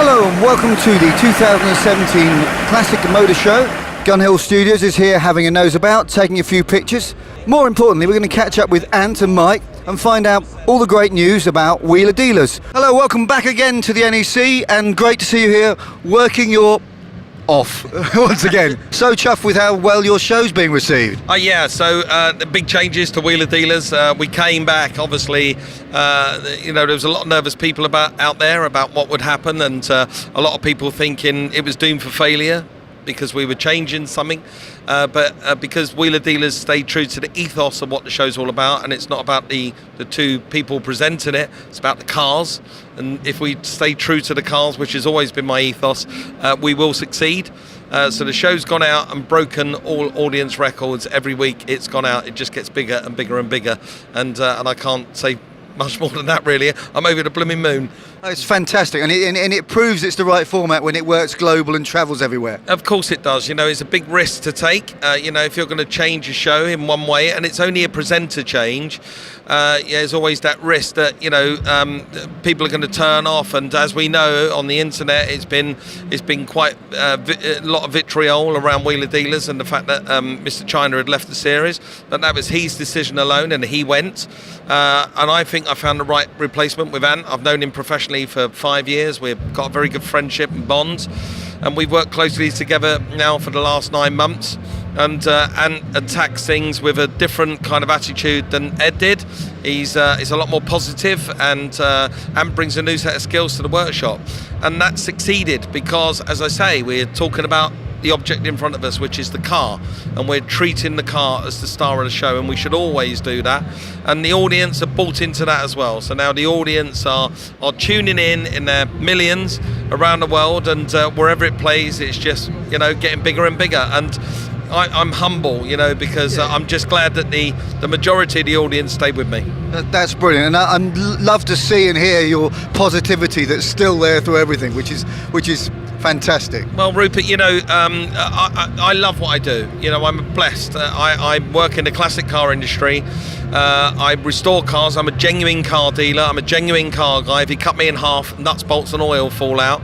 Hello and welcome to the 2017 Classic Motor Show. Gun Hill Studios is here having a nose about, taking a few pictures. More importantly, we're going to catch up with Ant and Mike and find out all the great news about wheeler dealers. Hello, welcome back again to the NEC, and great to see you here working your off once again. So chuffed with how well your show's being received. So the big changes to wheeler dealers. We came back, obviously, there was a lot of nervous people out there about what would happen, and a lot of people thinking it was doomed for failure because we were changing something, but because wheeler dealers stayed true to the ethos of what the show's all about, and it's not about the two people presenting it, it's about the cars. And if we stay true to the cars, which has always been my ethos, we will succeed. So the show's gone out and broken all audience records every week. It's gone out, it just gets bigger and bigger and bigger, and I can't say much more than that, really. I'm over the blooming moon. Oh, it's fantastic, and it proves it's the right format when it works global and travels everywhere. Of course it does. It's a big risk to take. If you're going to change a show in one way, and it's only a presenter change, there's always that risk that people are going to turn off. And as we know on the internet, it's been quite a lot of vitriol around wheeler dealers and the fact that Mr. China had left the series, but that was his decision alone, and he went. And I think I found the right replacement with Ant. I've known him professionally for 5 years. We've got a very good friendship and bonds, and we've worked closely together now for the last 9 months. And Ant attacks things with a different kind of attitude than Ed did. He's a lot more positive, and Ant brings a new set of skills to the workshop, and that succeeded because, as I say, we're talking about the object in front of us, which is the car, and we're treating the car as the star of the show, and we should always do that. And the audience are bought into that as well. So now the audience are tuning in their millions around the world, and wherever it plays, it's just getting bigger and bigger. And I'm humble, because I'm just glad that the majority of the audience stayed with me. That's brilliant, and I love to see and hear your positivity that's still there through everything, which is fantastic. Well, Rupert, I love what I do. I'm blessed. I work in the classic car industry. I restore cars. I'm a genuine car dealer. I'm a genuine car guy. If you cut me in half, nuts, bolts and oil fall out.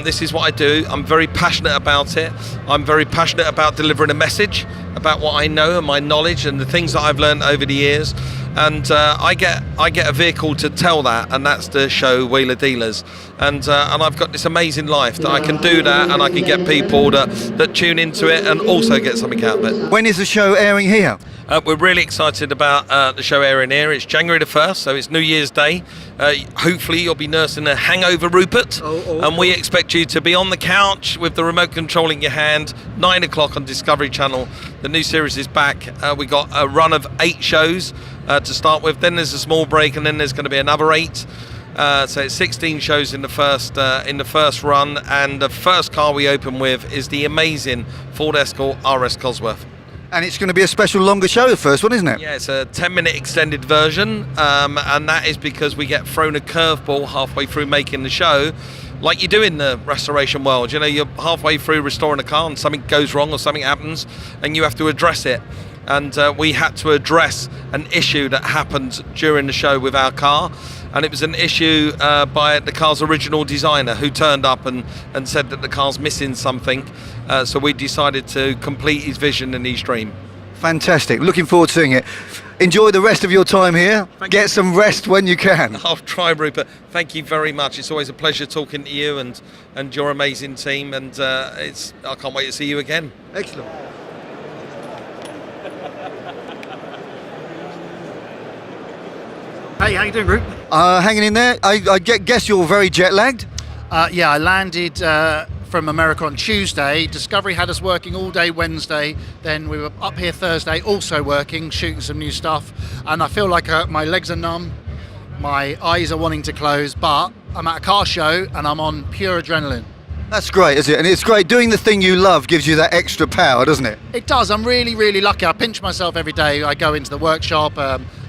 This is what I do. I'm very passionate about it. I'm very passionate about delivering a message about what I know and my knowledge and the things that I've learned over the years. And I get a vehicle to tell that, and that's the show Wheeler Dealers. And I've got this amazing life that I can do that, and I can get people that tune into it and also get something out of it. When is the show airing here? We're really excited about the show airing here. It's January the 1st, so it's New Year's Day. Hopefully you'll be nursing a hangover, Rupert. And we expect you to be on the couch with the remote control in your hand, 9 o'clock on Discovery Channel. The new series is back. We got a run of 8 shows to start with. Then there's a small break, and then there's going to be another 8. So it's 16 shows in the first run, and the first car we open with is the amazing Ford Escort RS Cosworth. And it's going to be a special longer show, the first one, isn't it? Yeah, it's a 10-minute extended version, and that is because we get thrown a curveball halfway through making the show, like you do in the restoration world. You're halfway through restoring a car and something goes wrong or something happens, and you have to address it. And we had to address an issue that happened during the show with our car, and it was an issue by the car's original designer, who turned up and said that the car's missing something. So we decided to complete his vision and his dream. Fantastic. Looking forward to seeing it. Enjoy the rest of your time here. Get some rest when you can. I'll try, Rupert. Thank you very much. It's always a pleasure talking to you and your amazing team, and I can't wait to see you again. Excellent. Hey, how you doing, Rupert? Hanging in there. I guess you're very jet lagged. I landed from America on Tuesday. Discovery had us working all day Wednesday. Then we were up here Thursday, also working, shooting some new stuff. And I feel like my legs are numb, my eyes are wanting to close, but I'm at a car show and I'm on pure adrenaline. That's great, isn't it? And it's great. Doing the thing you love gives you that extra power, doesn't it? It does. I'm really, really lucky. I pinch myself every day. I go into the workshop.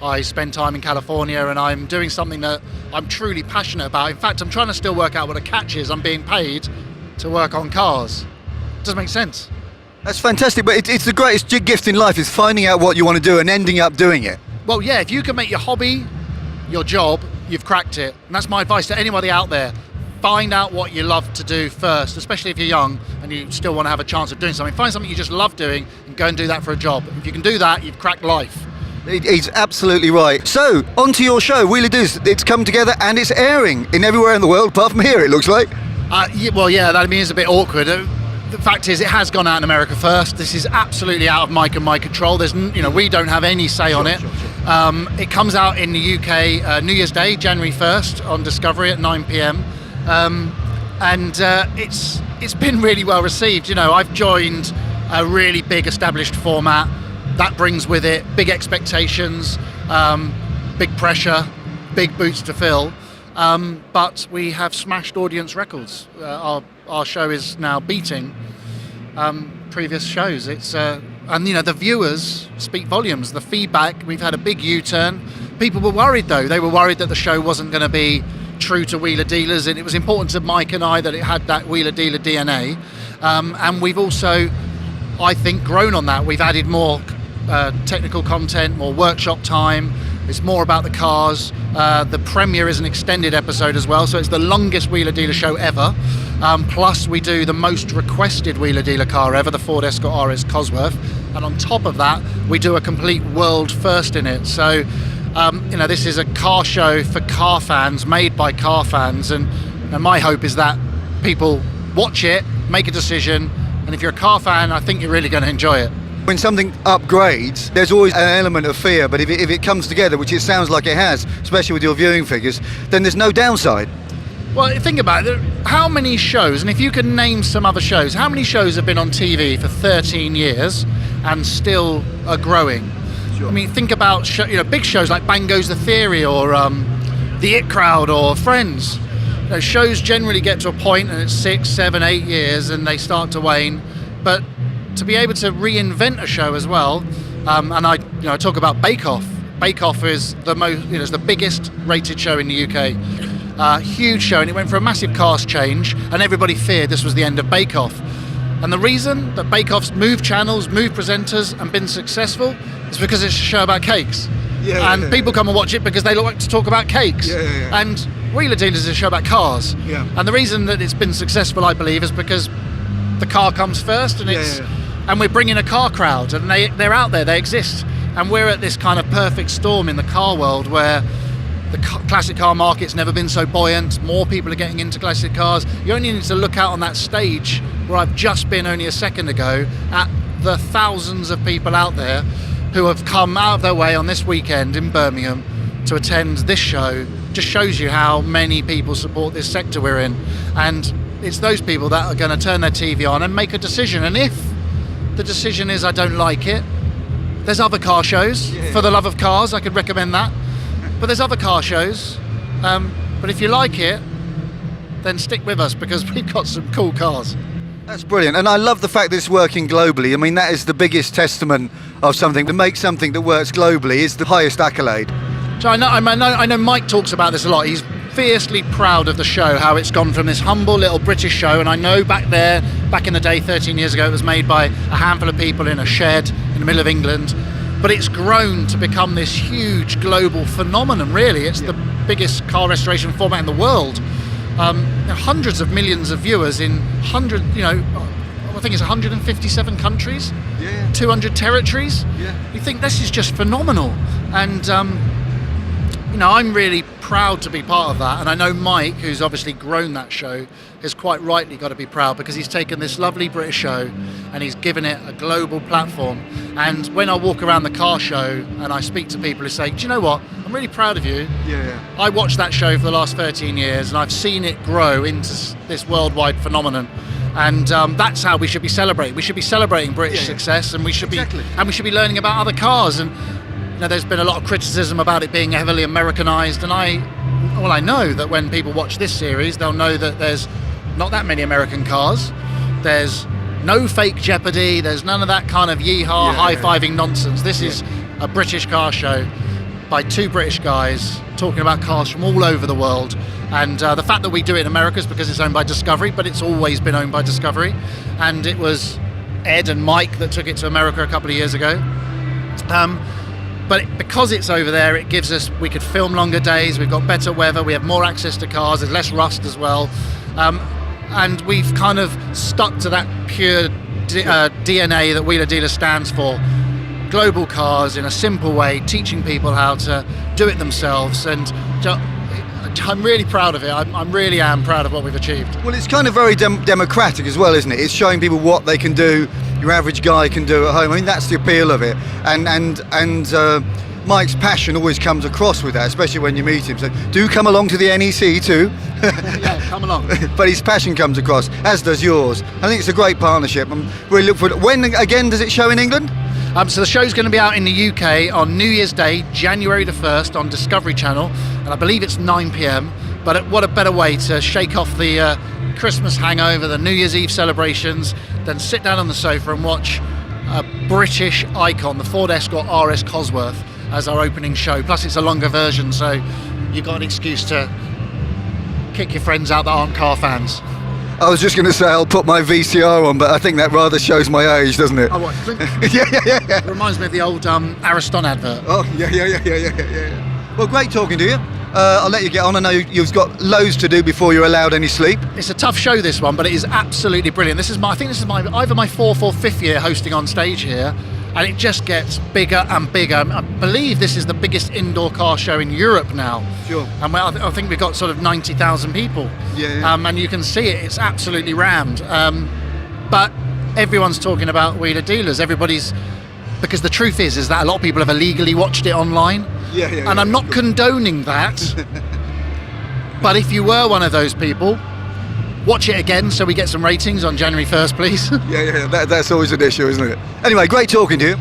I spend time in California, and I'm doing something that I'm truly passionate about. In fact, I'm trying to still work out what a catch is. I'm being paid to work on cars. Doesn't make sense. That's fantastic, but it's the greatest gift in life, is finding out what you want to do and ending up doing it. Well, yeah, if you can make your hobby your job, you've cracked it. And that's my advice to anybody out there. find out what you love to do first, especially if you're young and you still want to have a chance of doing something. Find something you just love doing and go and do that for a job. If you can do that, you've cracked life. He's absolutely right. So, on to your show, Wheeler Doos. It's come together and it's airing in everywhere in the world, apart from here, it looks like. That means it's a bit awkward. The fact is, it has gone out in America first. This is absolutely out of Mike and my control. We don't have any say on it. Sure. It comes out in the UK New Year's Day, January 1st, on Discovery at 9 p.m. It's been really well received. I've joined a really big established format. That brings with it big expectations, big pressure, big boots to fill. But we have smashed audience records. Our show is now beating previous shows. The viewers speak volumes. The feedback, we've had a big U-turn. People were worried though. They were worried that the show wasn't going to be true to Wheeler Dealers, and it was important to Mike and I that it had that Wheeler Dealer DNA. And we've also, I think, grown on that. We've added more technical content, more workshop time. It's more about the cars. The premiere is an extended episode as well, so it's the longest Wheeler Dealer show ever. Plus, we do the most requested Wheeler Dealer car ever, the Ford Escort RS Cosworth. And on top of that, we do a complete world first in it. So, this is a car show for car fans, made by car fans. And my hope is that people watch it, make a decision. And if you're a car fan, I think you're really going to enjoy it. When something upgrades, there's always an element of fear, but if it comes together, which it sounds like it has, especially with your viewing figures, then there's no downside. Well, think about it. How many shows, and if you can name some other shows, how many shows have been on TV for 13 years and still are growing? Sure. I mean, think about big shows like Bang Goes the Theory or The It Crowd or Friends. Shows generally get to a point and it's 6, 7, 8 years and they start to wane. But to be able to reinvent a show as well, and I talk about Bake Off. Bake Off is the most, it's the biggest rated show in the UK. Huge show, and it went for a massive cast change, and everybody feared this was the end of Bake Off. And the reason that Bake Off's moved channels, moved presenters, and been successful is because it's a show about cakes. People come and watch it because they like to talk about cakes. And Wheeler Dealers is a show about cars. And the reason that it's been successful, I believe, is because the car comes first, and and we're bringing a car crowd, and they're out there, they exist, and we're at this kind of perfect storm in the car world where the classic car market's never been so buoyant. More people are getting into classic cars. You only need to look out on that stage where I've just been only a second ago at the thousands of people out there who have come out of their way on this weekend in Birmingham to attend this show. Just shows you how many people support this sector we're in, and it's those people that are going to turn their TV on and make a decision. And if the decision is I don't like it, there's other car shows. For the love of cars, I could recommend that. But there's other car shows. But if you like it, then stick with us because we've got some cool cars. That's brilliant, and I love the fact that it's working globally. I mean, that is the biggest testament of something. To make something that works globally is the highest accolade. So I know Mike talks about this a lot. He's fiercely proud of the show, how it's gone from this humble little British show, and I know back in the day 13 years ago it was made by a handful of people in a shed in the middle of England, but it's grown to become this huge global phenomenon. Really, it's the biggest car restoration format in the world. Hundreds of millions of viewers in I think it's 157 countries, 200 territories. You think this is just phenomenal, and I'm really proud to be part of that, and I know Mike, who's obviously grown that show, has quite rightly got to be proud because he's taken this lovely British show and he's given it a global platform. And when I walk around the car show and I speak to people who say, do you know what, I'm really proud of you. I watched that show for the last 13 years and I've seen it grow into this worldwide phenomenon. And that's how we should be celebrating. We should be celebrating British success, and we should be be learning about other cars. And there's been a lot of criticism about it being heavily Americanized, and I know that when people watch this series, they'll know that there's not that many American cars. There's no fake Jeopardy. There's none of that kind of yeehaw, high-fiving nonsense. This is a British car show by two British guys talking about cars from all over the world. And the fact that we do it in America is because it's owned by Discovery, but it's always been owned by Discovery. And it was Ed and Mike that took it to America a couple of years ago. But because it's over there, it gives us, we could film longer days, we've got better weather, we have more access to cars, there's less rust as well. And we've kind of stuck to that pure DNA that Wheeler Dealer stands for. Global cars in a simple way, teaching people how to do it themselves, and I'm really proud of it. I really am proud of what we've achieved. Well, it's kind of very democratic as well, isn't it? It's showing people what they can do, your average guy can do at home. I mean, that's the appeal of it. And Mike's passion always comes across with that, especially when you meet him. So do come along to the NEC too. Yeah, come along. But his passion comes across, as does yours. I think it's a great partnership. I'm really looking forward. When again does it show in England? So the show's going to be out in the UK on New Year's Day, January the 1st on Discovery Channel, and I believe it's 9 p.m. But what a better way to shake off the Christmas hangover, the New Year's Eve celebrations, than sit down on the sofa and watch a British icon, the Ford Escort RS Cosworth, as our opening show. Plus it's a longer version, so you've got an excuse to kick your friends out that aren't car fans. I was just going to say I'll put my VCR on, but I think that rather shows my age, doesn't it? Oh, what? yeah. It reminds me of the old Ariston advert. Oh, yeah. Well, great talking to you. I'll let you get on. I know you've got loads to do before you're allowed any sleep. It's a tough show, this one, but it is absolutely brilliant. I think this is either my 4th or 5th year hosting on stage here, and it just gets bigger and bigger. I believe this is the biggest indoor car show in Europe now. Sure. And I think we've got sort of 90,000 people. Yeah. And you can see it. It's absolutely rammed. But everyone's talking about Wheeler Dealers. Because the truth is that a lot of people have illegally watched it online. Yeah. And I'm not condoning that. But if you were one of those people, watch it again so we get some ratings on January 1st, please. Yeah. That's always an issue, isn't it? Anyway, great talking to you.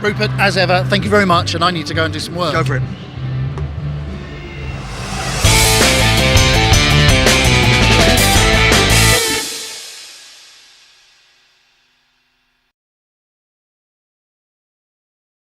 Rupert, as ever, thank you very much, and I need to go and do some work. Go for it.